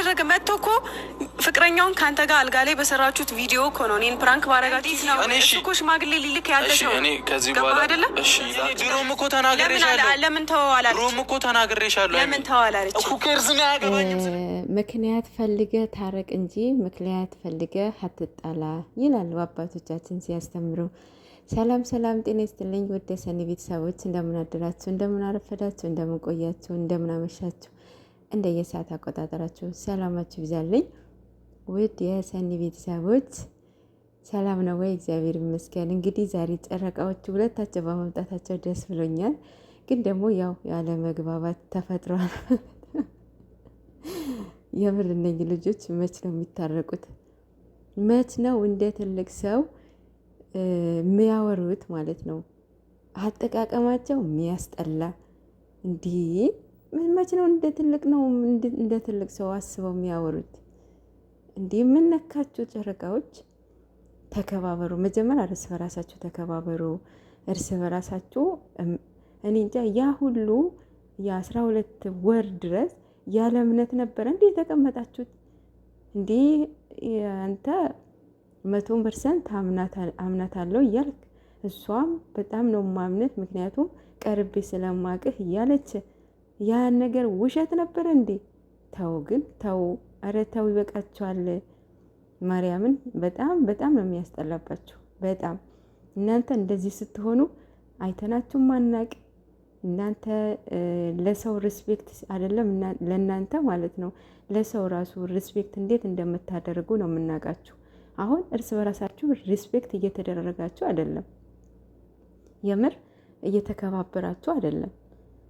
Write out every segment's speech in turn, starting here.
አደረገ? መጥቶ እኮ ፍቅረኛውን ካንተ ጋር አልጋ ላይ በሰራችሁት ቪዲዮ እኮ ነው እኔን ፕራንክ ባረጋችሁት ነው። እሱ እኮ ሽማግሌ ሊልክ ያለ ሰው እኔ ከዚህ በኋላ አይደለም። እሺ ድሮም እኮ ተናግሬሻለሁ። ለምን ተዋላል? ድሮም እኮ ተናግሬሻለሁ። ለምን ተዋላለች? እኮ ከርዝና ያገባኝም ምክንያት ፈልገ ታረቅ እንጂ ምክንያት ፈልገ አትጣላ ይላሉ አባቶቻችን ሲያስተምሩ። ሰላም ሰላም፣ ጤና ይስጥልኝ ወደ ሰኒ ቤተሰቦች፣ እንደምን አደራችሁ፣ እንደምን አረፈዳችሁ፣ እንደምን ቆያችሁ፣ እንደምን አመሻችሁ፣ እንደየሰዓት አቆጣጠራችሁ ሰላማችሁ ይብዛልኝ። ውድ የሰኒ ቤተሰቦች ሰላም ነው ወይ? እግዚአብሔር ይመስገን። እንግዲህ ዛሬ ጨረቃዎቹ ሁለታቸው በመምጣታቸው ደስ ብሎኛል። ግን ደግሞ ያው ያለ መግባባት ተፈጥሯል። የምር እነኝ ልጆች መች ነው የሚታረቁት? መች ነው እንደ ትልቅ ሰው የሚያወሩት ማለት ነው? አጠቃቀማቸው የሚያስጠላ እንዲህ መች ነው እንደ ትልቅ ነው እንደ ትልቅ ሰው አስበው የሚያወሩት? እንዲህ የምነካችሁ ጨረቃዎች ተከባበሩ። መጀመሪያ እርስ በራሳችሁ ተከባበሩ። እርስ በራሳችሁ እኔ እንጃ ያ ሁሉ የ12 ወር ድረስ ያለ እምነት ነበረ እንዲህ የተቀመጣችሁት? እንዲህ አንተ 100% አምናት አለው እያልክ እሷም በጣም ነው ማምነት ምክንያቱም ቀርቤ ስለማቅህ እያለች ያን ነገር ውሸት ነበር እንዴ? ተው ግን ተው፣ ኧረ ተው ይበቃችኋል። ማርያምን በጣም ነው የሚያስጠላባችሁ። በጣም እናንተ እንደዚህ ስትሆኑ አይተናችሁም ማናቅ። እናንተ ለሰው ሪስፔክት አይደለም ለእናንተ ማለት ነው፣ ለሰው ራሱ ሪስፔክት እንዴት እንደምታደርጉ ነው የምናውቃችሁ። አሁን እርስ በራሳችሁ ሪስፔክት እየተደረጋችሁ አይደለም፣ የምር እየተከባበራችሁ አይደለም።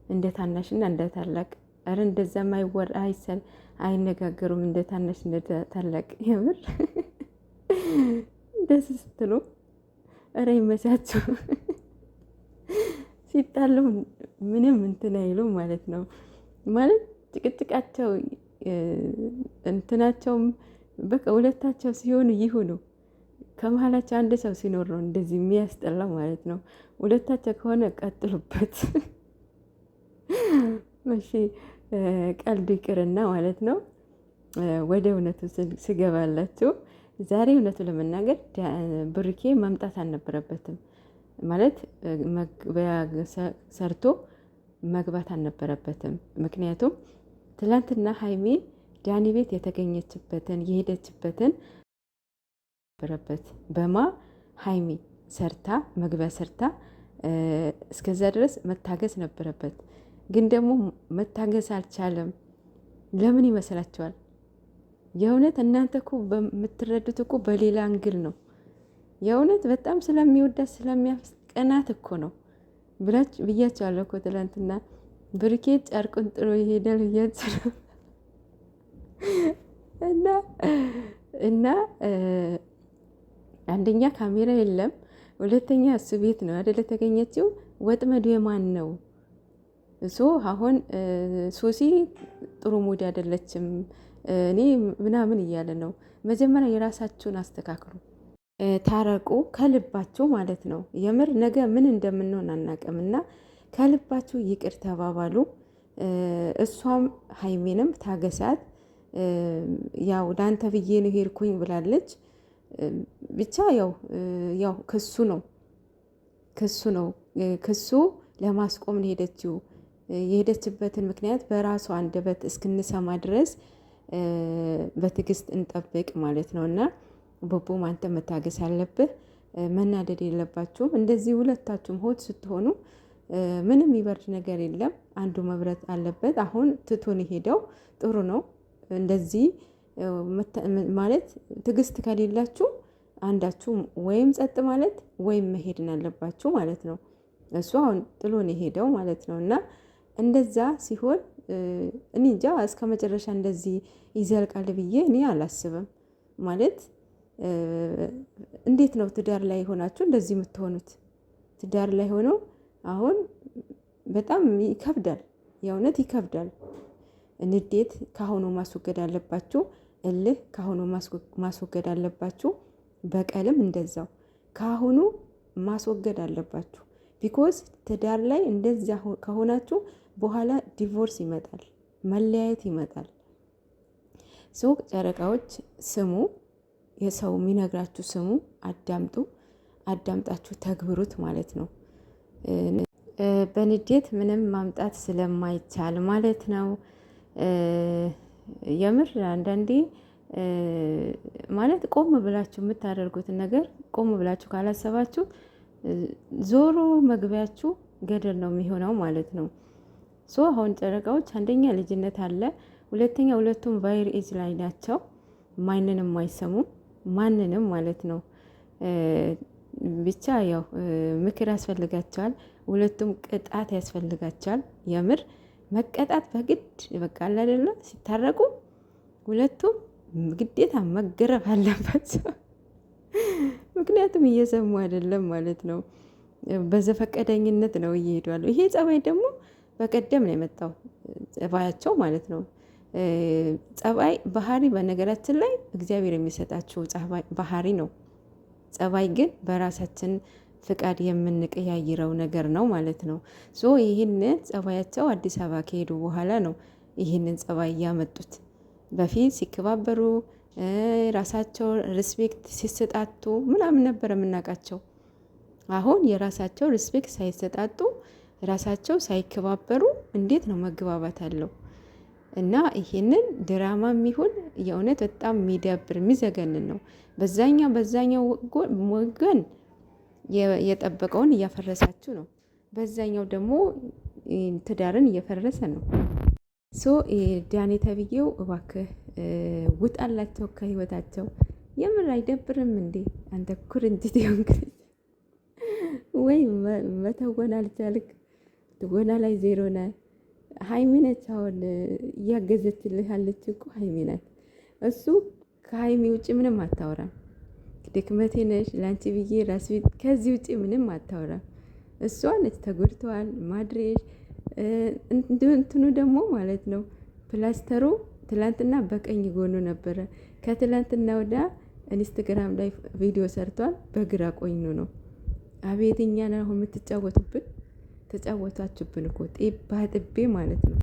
እንደ ታናሽና እንደ ታላቅ ኧረ እንደዛ ማይወራ አይነጋገሩም። እንደ ታናሽ እንደ ታላቅ የምር ደስ ስትሉ ኧረ ይመቻችሁ። ሲጣሉ ምንም እንትን አይሉ ማለት ነው። ማለት ጭቅጭቃቸው እንትናቸውም በቃ ሁለታቸው ሲሆኑ ይሁኑ። ከመሀላቸው አንድ ሰው ሲኖር ነው እንደዚህ የሚያስጠላው ማለት ነው። ሁለታቸው ከሆነ ቀጥሉበት። እሺ ቀልዱ ይቅርና ማለት ነው ወደ እውነቱ ስገባላችሁ፣ ዛሬ እውነቱ ለመናገር ብሩኬ መምጣት አልነበረበትም። ማለት ሰርቶ መግባት አልነበረበትም። ምክንያቱም ትላንትና ሀይሜ ዳኒ ቤት የተገኘችበትን የሄደችበትን ነበረበት በማ ሀይሜ ሰርታ መግቢያ ሰርታ እስከዛ ድረስ መታገስ ነበረበት። ግን ደግሞ መታገስ አልቻለም። ለምን ይመስላችኋል? የእውነት እናንተ እኮ በምትረዱት እኮ በሌላ አንግል ነው። የእውነት በጣም ስለሚወዳት ስለሚያስቀናት እኮ ነው ብያቸዋለሁ እኮ ትላንትና። ብሩኬ ጨርቁን ጥሎ ይሄዳል ብያቸው እና አንደኛ ካሜራ የለም፣ ሁለተኛ እሱ ቤት ነው አይደል የተገኘችው። ወጥመዱ የማን ነው? እሱ አሁን ሶሲ ጥሩ ሙድ አይደለችም እኔ ምናምን እያለ ነው። መጀመሪያ የራሳችሁን አስተካክሉ፣ ታረቁ ከልባችሁ ማለት ነው። የምር ነገ ምን እንደምንሆን አናውቅም እና ከልባችሁ ይቅር ተባባሉ። እሷም ሀይሜንም ታገሳት። ያው ለአንተ ብዬ ነው ሄድኩኝ ብላለች። ብቻ ያው ክሱ ለማስቆም ነው ሄደችው። የሄደችበትን ምክንያት በራሷ አንደበት እስክንሰማ ድረስ በትዕግስት እንጠብቅ ማለት ነው። እና ቦቦም አንተ መታገስ አለብህ፣ መናደድ የለባችሁም። እንደዚህ ሁለታችሁም ሆድ ስትሆኑ ምንም ይበርድ ነገር የለም። አንዱ መብረት አለበት። አሁን ትቶን ሄደው ጥሩ ነው። እንደዚህ ማለት ትዕግስት ከሌላችሁ አንዳችሁ ወይም ጸጥ ማለት ወይም መሄድን አለባችሁ ማለት ነው። እሱ አሁን ጥሎን የሄደው ማለት ነው። እና እንደዛ ሲሆን እኔ እንጃ እስከ መጨረሻ እንደዚህ ይዘልቃል ብዬ እኔ አላስብም። ማለት እንዴት ነው ትዳር ላይ ሆናችሁ እንደዚህ የምትሆኑት? ትዳር ላይ ሆነው አሁን በጣም ይከብዳል፣ የእውነት ይከብዳል። ንዴት ካሁኑ ማስወገድ አለባችሁ። እልህ ካሁኑ ማስወገድ አለባችሁ። በቀልም እንደዛው ካሁኑ ማስወገድ አለባችሁ። ቢኮዝ ትዳር ላይ እንደዚያ ከሆናችሁ በኋላ ዲቮርስ ይመጣል፣ መለያየት ይመጣል። ሰው ጨረቃዎች ስሙ፣ የሰው የሚነግራችሁ ስሙ፣ አዳምጣችሁ ተግብሩት ማለት ነው። በንዴት ምንም ማምጣት ስለማይቻል ማለት ነው። የምር አንዳንዴ ማለት ቆም ብላችሁ የምታደርጉትን ነገር ቆም ብላችሁ ካላሰባችሁ ዞሮ መግቢያችሁ ገደል ነው የሚሆነው ማለት ነው። ሶ አሁን ጨረቃዎች አንደኛ ልጅነት አለ፣ ሁለተኛ ሁለቱም ቫይር ኤጅ ላይ ናቸው። ማንንም አይሰሙም፣ ማንንም ማለት ነው። ብቻ ያው ምክር ያስፈልጋቸዋል። ሁለቱም ቅጣት ያስፈልጋቸዋል። የምር መቀጣት በግድ በቃ አይደለ፣ ሲታረቁ ሁለቱም ግዴታ መገረፍ አለባቸው። ምክንያቱም እየሰሙ አይደለም ማለት ነው። በዘፈቀደኝነት ነው እየሄዱ ያለው። ይሄ ጸባይ ደግሞ በቀደም ነው የመጣው ጸባያቸው ማለት ነው። ጸባይ ባህሪ በነገራችን ላይ እግዚአብሔር የሚሰጣቸው ባህሪ ነው። ጸባይ ግን በራሳችን ፍቃድ የምንቀያይረው ነገር ነው ማለት ነው። ሶ ይህንን ጸባያቸው አዲስ አበባ ከሄዱ በኋላ ነው ይህንን ጸባይ እያመጡት። በፊት ሲከባበሩ ራሳቸው ሪስፔክት ሲሰጣጡ ምናምን ነበር የምናውቃቸው። አሁን የራሳቸው ሪስፔክት ሳይሰጣጡ ራሳቸው ሳይከባበሩ እንዴት ነው መግባባት አለው? እና ይሄንን ድራማም ይሁን የእውነት በጣም የሚደብር የሚዘገንን ነው። በዛኛው ወገን የጠበቀውን እያፈረሳችሁ ነው፣ በዛኛው ደግሞ ትዳርን እየፈረሰ ነው። ሶ ዳኒ ተብዬው እባክህ ውጣላቸው ከህይወታቸው። የምር አይደብርም እንዴ አንተ ኩርንችት ሆንክ ወይ? መተወን አልቻልክ፣ ትወና ላይ ዜሮ ነህ። ሀይሚ ነች አሁን እያገዘችልህ ያለች እኮ ሀይሚ ናት። እሱ ከሀይሚ ውጭ ምንም አታወራም። ድክመቴ ነሽ ለአንቺ ብዬ ራስ ከዚህ ውጭ ምንም አታወራም። እሷ ነች ተጎድተዋል ማድሬሽ እንትኑ ደግሞ ማለት ነው። ፕላስተሩ ትላንትና በቀኝ ጎኑ ነበረ። ከትላንትና ወዳ ኢንስታግራም ላይ ቪዲዮ ሰርቷል። በግራ ቆኙ ነው። አቤትኛ ነው የምትጫወቱብን። ተጫወታችሁብን እኮ ጤባ ጥቤ ማለት ነው።